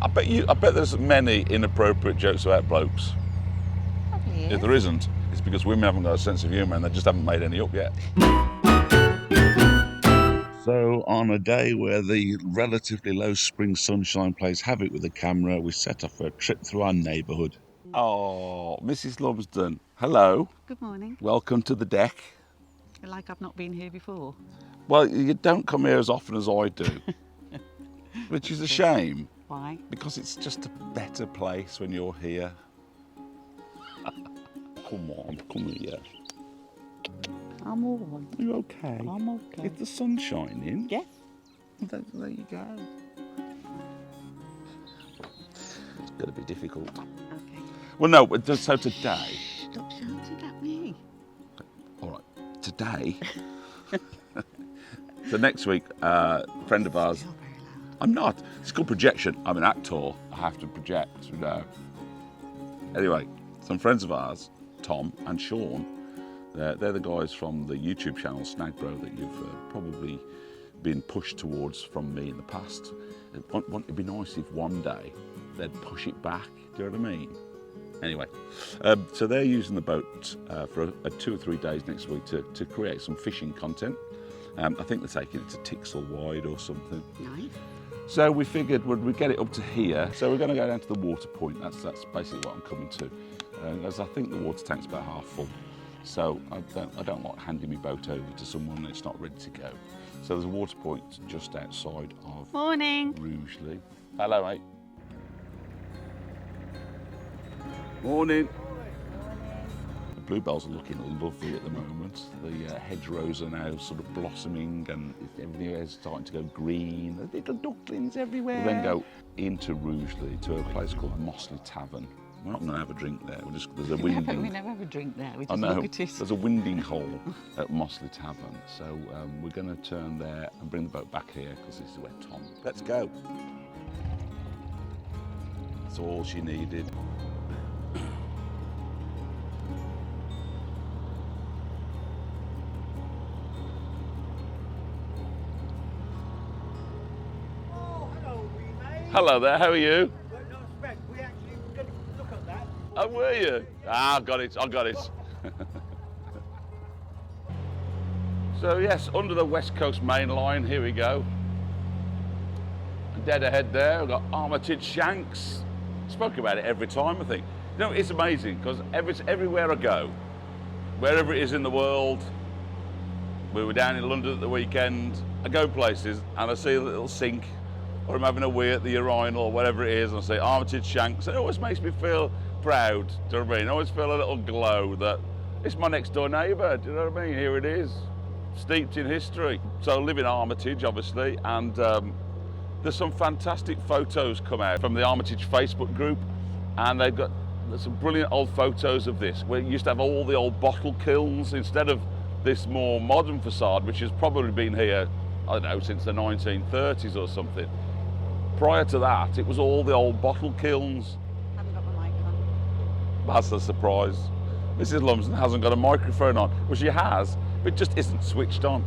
I bet there's many inappropriate jokes about blokes. Probably is. If there isn't, it's because women haven't got a sense of humour and they just haven't made any up yet. So on a day where the relatively low spring sunshine plays havoc with the camera, we set off for a trip through our neighbourhood. Oh, Mrs Lumsden, hello. Good morning. Welcome to the deck. Like I've not been here before. Well, you don't come here as often as I do, which is a shame. Why? Because it's just a better place when you're here. Come on, come here. I'm all right. Are you okay? I'm okay. Is the sun shining? Yes. Well, there you go. It's going to be difficult. Okay. Well, no, so today... Stop shouting at me. All right, today... So next week, a friend of ours... You're very loud. I'm not. It's called projection. I'm an actor. I have to project, you know. Anyway, some friends of ours, Tom and Sean, they're the guys from the YouTube channel Snagbro that you've probably been pushed towards from me in the past. It'd be nice if one day they'd push it back. Do you know what I mean? Anyway, so they're using the boat for 2 or 3 days next week to create some fishing content. I think they're taking it to Tixel Wide or something. Nice. So we figured we'd get it up to here. So we're going to go down to the water point. That's basically what I'm coming to. As I think the water tank's about half full. So I don't like handing my boat over to someone that's not ready to go. So there's a water point just outside of Morning. Rugeley. Hello, mate. Morning. The bluebells are looking lovely at the moment. The hedgerows are now sort of blossoming and everything is starting to go green. There's little ducklings everywhere. We'll then go into Rugeley to a place called Mossley Tavern. We're not going to have a drink there. There's a winding. We never have a drink there. We I just know. look at it. There's a winding hole at Mossley Tavern. So we're going to turn there and bring the boat back here because this is where Tom. Let's go. That's all she needed. Hello there, how are you? We actually were going to look at that. Oh, were you? Ah, I got it. So yes, under the West Coast main line, here we go. Dead ahead there, we've got Armitage Shanks. Spoke about it every time, I think. You know, it's amazing, because everywhere I go, wherever it is in the world, we were down in London at the weekend, I go places and I see a little sink, or I'm having a wee at the urinal or whatever it is, and I say Armitage Shanks. It always makes me feel proud, do you know what I mean? I always feel a little glow that it's my next door neighbour, do you know what I mean? Here it is, steeped in history. So I live in Armitage, obviously, and there's some fantastic photos come out from the Armitage Facebook group, and there's some brilliant old photos of this, where you used to have all the old bottle kilns instead of this more modern facade, which has probably been here, I don't know, since the 1930s or something. Prior to that, it was all the old bottle kilns. I haven't got my mic on. That's a surprise. Mrs Lumsden hasn't got a microphone on. Well, she has, but it just isn't switched on.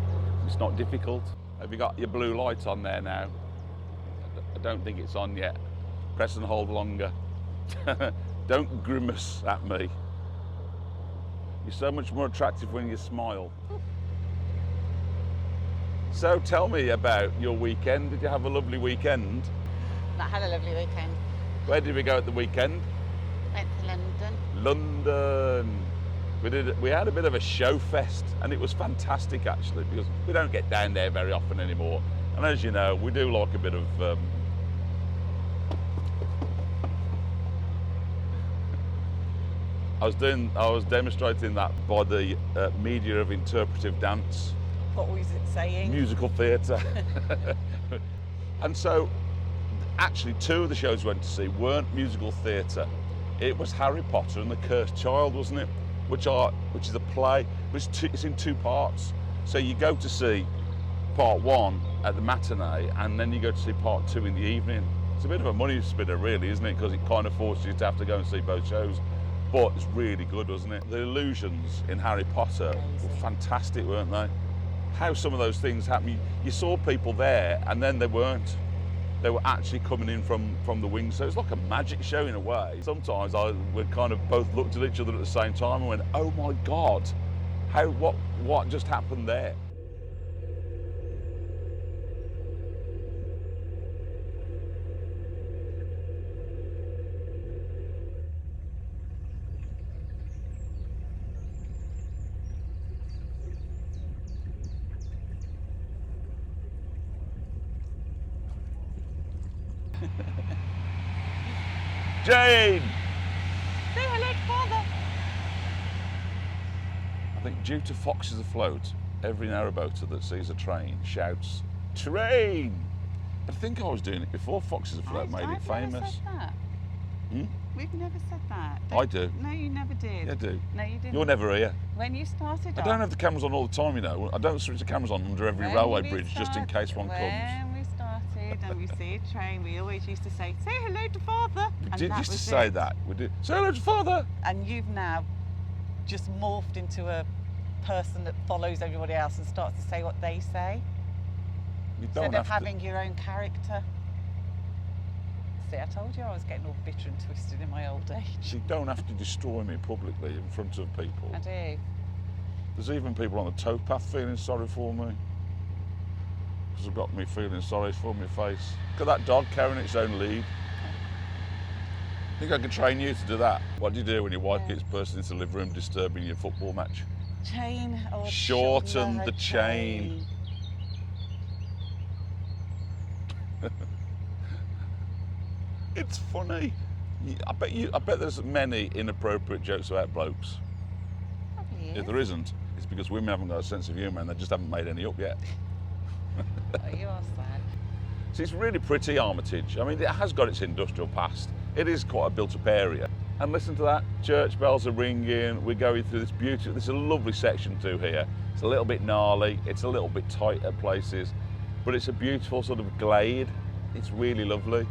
It's not difficult. Have you got your blue light on there now? I don't think it's on yet. Press and hold longer. Don't grimace at me. You're so much more attractive when you smile. So tell me about your weekend. Did you have a lovely weekend? I had a lovely weekend. Where did we go at the weekend? Went to London. London. We had a bit of a show fest, and it was fantastic actually, because we don't get down there very often anymore. And as you know, we do like a bit of I was demonstrating that by the media of interpretive dance. What was it saying? Musical theatre. And so, actually, 2 of the shows we went to see weren't musical theatre. It was Harry Potter and the Cursed Child, wasn't it? Which is a play, but it's in 2 parts. So you go to see part 1 at the matinee, and then you go to see part 2 in the evening. It's a bit of a money spinner, really, isn't it? Because it kind of forces you to have to go and see both shows. But it's really good, wasn't it? The illusions in Harry Potter were fantastic, weren't they? How some of those things happen. You saw people there and then they weren't. they were actually coming in from the wings. So it's like a magic show in a way. Sometimes we kind of both looked at each other at the same time and went, oh my God, what just happened there? Jane! Say hello to Father. I think due to foxes afloat, every narrowboater that sees a train shouts, train! But I think I was doing it before foxes afloat made it famous. Never said that. Hmm? We've never said that. I do. No, you never did. Yeah, I do. No, you didn't. You're never here. When you started I don't have the cameras on all the time, you know. I don't switch the cameras on under every railway bridge just in case one comes. When we started and we see a train, we always used to say hello to Father. We And did that used to was say it. that. We did. Say hello to Father! And you've now just morphed into a person that follows everybody else and starts to say what they say. You don't Instead of have having your own character. See, I told you I was getting all bitter and twisted in my old age. You don't have to destroy me publicly in front of people. I do. There's even people on the towpath feeling sorry for me. Because they've got me feeling sorry for my face. Look at that dog carrying its own lead. Think I could train you to do that? What do you do when your wife gets burst into the living room disturbing your football match? Chain or Shorten shoulder the chain. It's funny. I bet there's many inappropriate jokes about blokes. Probably is. If there isn't, it's because women haven't got a sense of humour and they just haven't made any up yet. Oh, you are sad. See, it's really pretty, Armitage. I mean, it has got its industrial past. It is quite a built-up area. And listen to that, church bells are ringing. We're going through this beautiful, there's a lovely section too here. It's a little bit gnarly, it's a little bit tight at places, but it's a beautiful sort of glade. It's really lovely.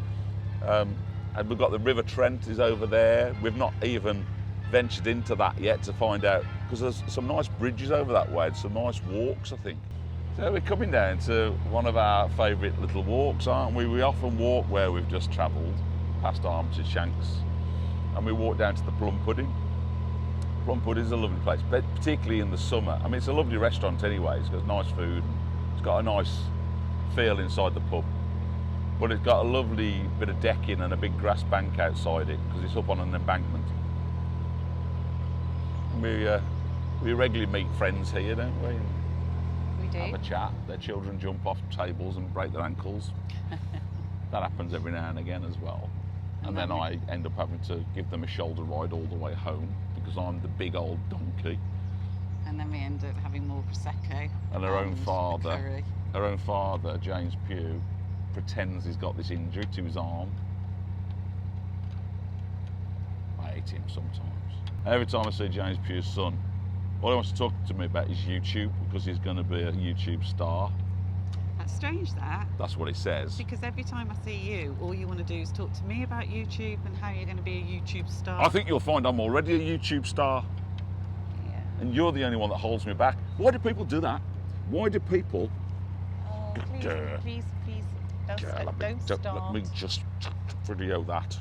And we've got the River Trent is over there. We've not even ventured into that yet to find out, because there's some nice bridges over that way, some nice walks, I think. So we're coming down to one of our favourite little walks, aren't we? We often walk where we've just travelled, past Armitage Shanks, and we walk down to the Plum Pudding. Plum Pudding is a lovely place, but particularly in the summer. I mean, it's a lovely restaurant anyway. It's got nice food. It's got a nice feel inside the pub. But it's got a lovely bit of decking and a big grass bank outside it because it's up on an embankment. We regularly meet friends here, don't we? We do. Have a chat. Their children jump off tables and break their ankles. That happens every now and again as well. And then I end up having to give them a shoulder ride all the way home because I'm the big old donkey. And then we end up having more Prosecco. And her own curry. father, James Pugh, pretends he's got this injury to his arm. I hate him sometimes. Every time I see James Pugh's son, all he wants to talk to me about is YouTube because he's going to be a YouTube star. That's strange, that. That's what he says. Because every time I see you, all you want to do is talk to me about YouTube and how you're going to be a YouTube star. I think you'll find I'm already a YouTube star. Yeah. And you're the only one that holds me back. Why do people do that? Why do people... Oh, please, don't Let start. me just video that.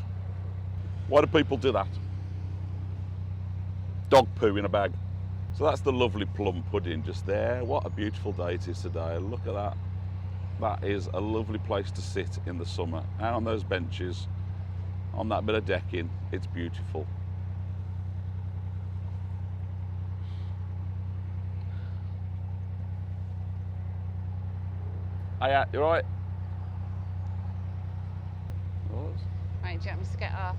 Why do people do that? Dog poo in a bag. So that's the lovely Plum Pudding just there. What a beautiful day it is today. Look at that. That is a lovely place to sit in the summer. Out on those benches, on that bit of decking. It's beautiful. Hey, you all right? Right, do you want me to get off?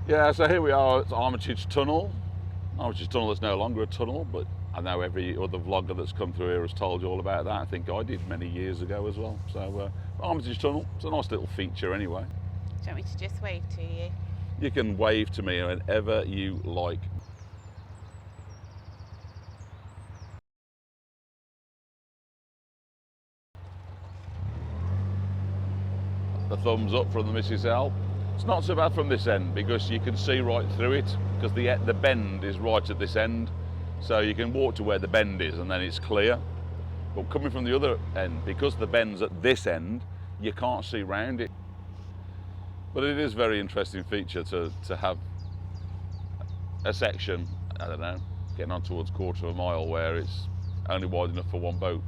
Yeah, so here we are at Armitage Tunnel. Armitage Tunnel is no longer a tunnel, but I know every other vlogger that's come through here has told you all about that. I think I did many years ago as well. So Armitage Tunnel, it's a nice little feature anyway. Do you want me to just wave to you? You can wave to me whenever you like. The thumbs up from the Mrs L. It's not so bad from this end because you can see right through it because the bend is right at this end. So you can walk to where the bend is and then it's clear. But coming from the other end, because the bend's at this end, you can't see round it. But it is a very interesting feature to have a section, I don't know, getting on towards quarter of a mile where it's only wide enough for one boat.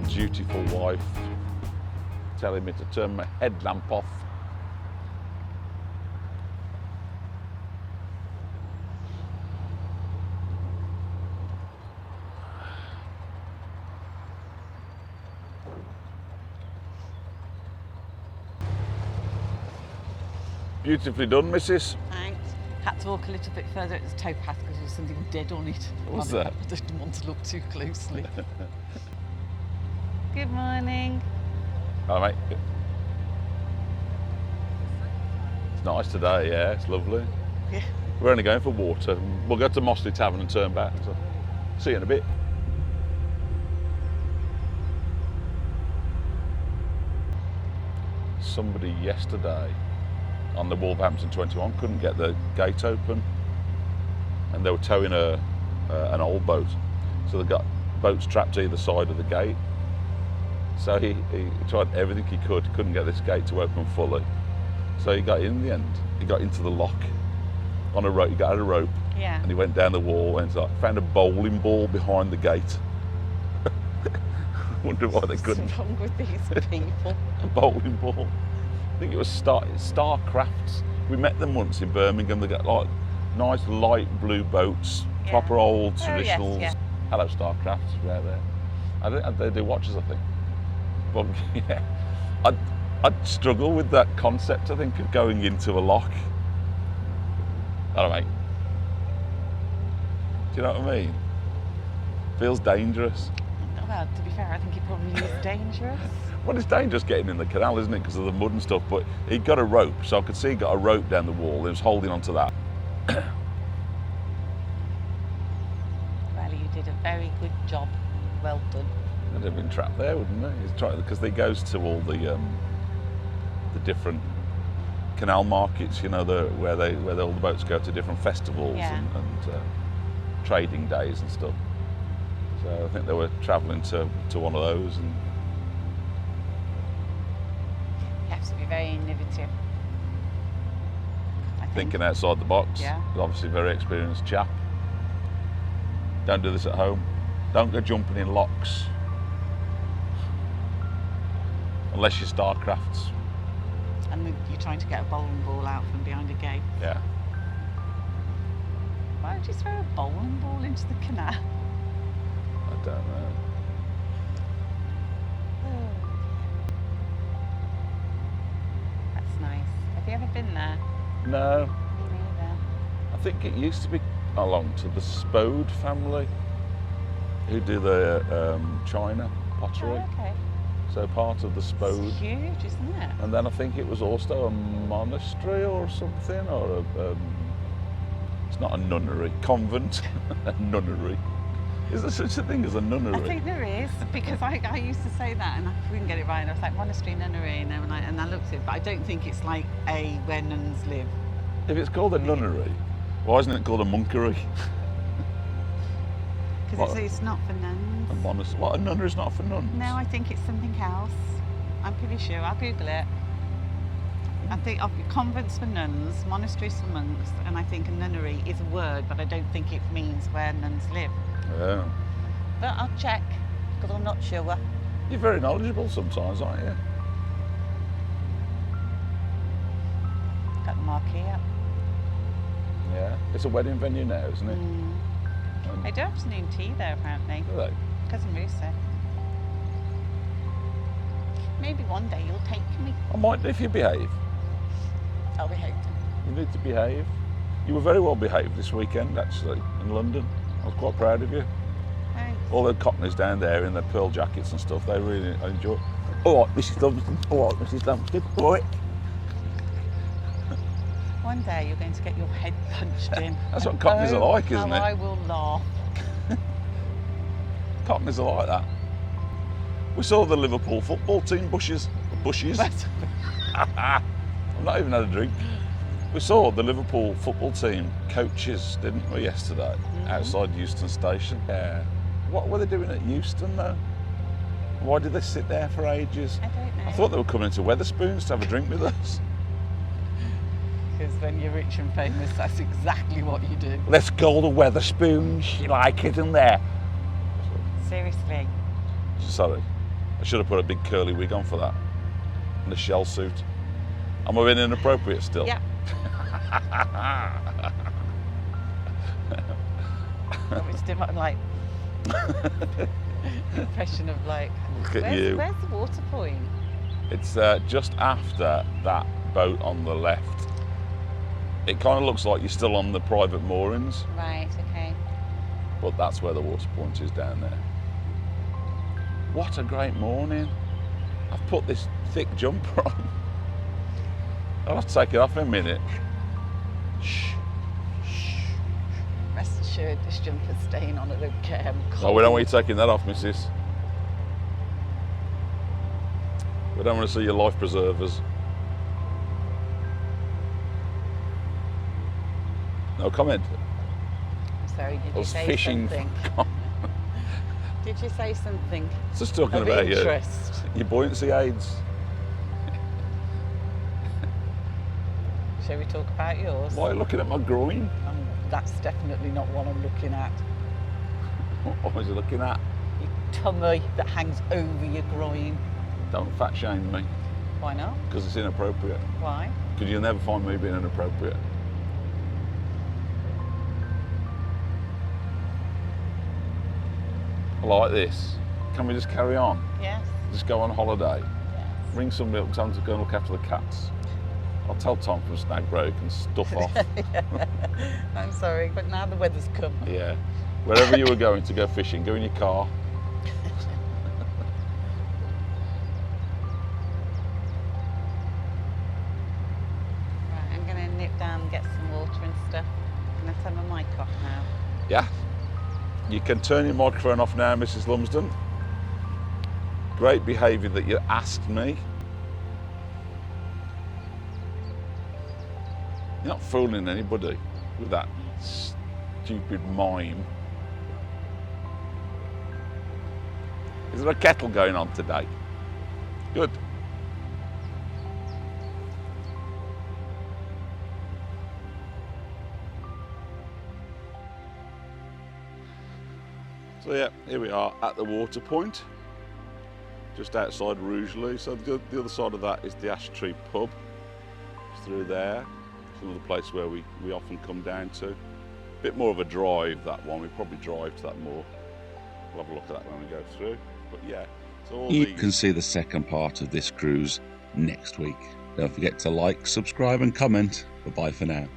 Dutiful wife telling me to turn my headlamp off. Beautifully done, missus. Thanks. Had to walk a little bit further. It was towpath because there was something dead on it. What was that? I didn't want to look too closely. Good morning. All right, mate. It's nice today, yeah, it's lovely. Yeah. We're only going for water. We'll go to Mossley Tavern and turn back. So see you in a bit. Somebody yesterday on the Wolverhampton 21 couldn't get the gate open, and they were towing an old boat. So they got boats trapped either side of the gate. So he tried everything he could, couldn't get this gate to open fully. So he got in the end, he got into the lock on a rope, he got out a rope, Yeah. and he went down the wall and found a bowling ball behind the gate. Wonder why they couldn't. What's wrong with these people? A bowling ball. I think it was Star Crafts. We met them once in Birmingham. They got like nice light blue boats, Yeah. proper old Oh, yes, traditionals. yeah. Hello, Star Crafts, right there. They do watches, I think. But yeah, I'd struggle with that concept, I think, of going into a lock. I don't know, mate. Do you know what I mean? Feels dangerous. Well, to be fair, I think it probably is dangerous. Well, it's dangerous getting in the canal, isn't it, because of the mud and stuff, but he got a rope, so I could see he got a rope down the wall. He was holding onto that. Well, you did a very good job. Well done. They'd have been trapped there, wouldn't they? He's trying, because they goes to all the different canal markets, you know, where all the boats go to different festivals Yeah. and trading days and stuff. So I think they were travelling to one of those, and You have to be very innovative. I think. thinking outside the box. Yeah. But obviously, very experienced chap. Don't do this at home. Don't go jumping in locks. Unless you're Starcrafts. And you're trying to get a bowling ball out from behind a gate. Yeah. Why would you throw a bowling ball into the canal? I don't know. That's nice. Have you ever been there? No. Me neither. I think it used to be belong to the Spode family, who do the China pottery. Oh, okay. So part of the Spode. It's huge, isn't it? And then I think it was also a monastery or something, or it's not a nunnery, convent, a nunnery. Is there such a thing as a nunnery? I think there is, because I used to say that and I couldn't get it right. And I was like, monastery, nunnery, and I looked at it, but I don't think it's like where nuns live. If it's called a nunnery, why isn't it called a monkery? Because it's not for nuns. A monastery? What, a nunnery is not for nuns? No, I think it's something else. I'm pretty sure. I'll Google it. I think of convents for nuns, monasteries for monks, and I think a nunnery is a word, but I don't think it means where nuns live. Yeah. But I'll check, because I'm not sure. You're very knowledgeable sometimes, aren't you? Got the marquee up. Yeah. It's a wedding venue now, isn't it? They do afternoon tea there, apparently. Do they? Cousin Ruth said. Maybe one day you'll take me. I might if you behave. I'll behave. You need to behave. You were very well behaved this weekend, actually, in London. I was quite proud of you. Thanks. All the Cockneys down there in their pearl jackets and stuff, they really enjoy. All right, Mrs Lumsden. All right, Mrs Lumsden. All right. One day you're going to get your head punched in. That's what And Cockneys are like, isn't how it? I will laugh. Cockneys are like that. We saw the Liverpool football team bushes. I've not even had a drink. We saw the Liverpool football team coaches, didn't we, yesterday, outside Euston Station? Yeah. What were they doing at Euston, though? Why did they sit there for ages? I don't know. I thought they were coming to Wetherspoons to have a drink with us. Because when you're rich and famous, that's exactly what you do. Let's go to Wetherspoons. You like it in there? Seriously. Sorry. I should have put a big curly wig on for that. And a shell suit. Am I being inappropriate still? Yeah. Want me to do my, like, impression of like, Look at you. Where's the water point? It's just after that boat on the left. It kind of looks like you're still on the private moorings, Right, okay. but that's where the water point is down there. What a great morning. I've put this thick jumper on. I'll have to take it off in a minute. Shh. Rest assured, this jumper's staying on, I don't care. I'm Oh, we don't cold. want you taking that off, missus. We don't want to see your life preservers. No comment. I'm sorry, did I you was say fishing. something? Did you say something Just talking of about interest? your buoyancy aids. Shall we talk about yours? Why are you looking at my groin? That's definitely not what I'm looking at. What was you looking at? Your tummy that hangs over your groin. Don't fat shame me, Why not? because it's inappropriate. Why? Because you'll never find me being inappropriate. I like this. Can we just carry on? Yes. Just go on holiday. Yes. Ring somebody up, tell them to go and look after the cats. I'll tell Tom from Snagbroke and stuff off. I'm sorry, but now the weather's come. Yeah. Wherever you were going to go fishing, go in your car. Right, I'm going to nip down and get some water and stuff. Can I turn my mic off now? Yeah. You can turn your microphone off now, Mrs Lumsden. Great behaviour that you asked me. You're not fooling anybody with that stupid mime. Is there a kettle going on today? Good. So yeah, here we are at the water point, just outside Rugeley. So the other side of that is the Ash Tree pub. It's through there. It's another place where we often come down to. Bit more of a drive, that one. We probably drive to that more. We'll have a look at that when we go through. But yeah, so all You these... can see the second part of this cruise next week. Don't forget to like, subscribe and comment. Bye-bye for now.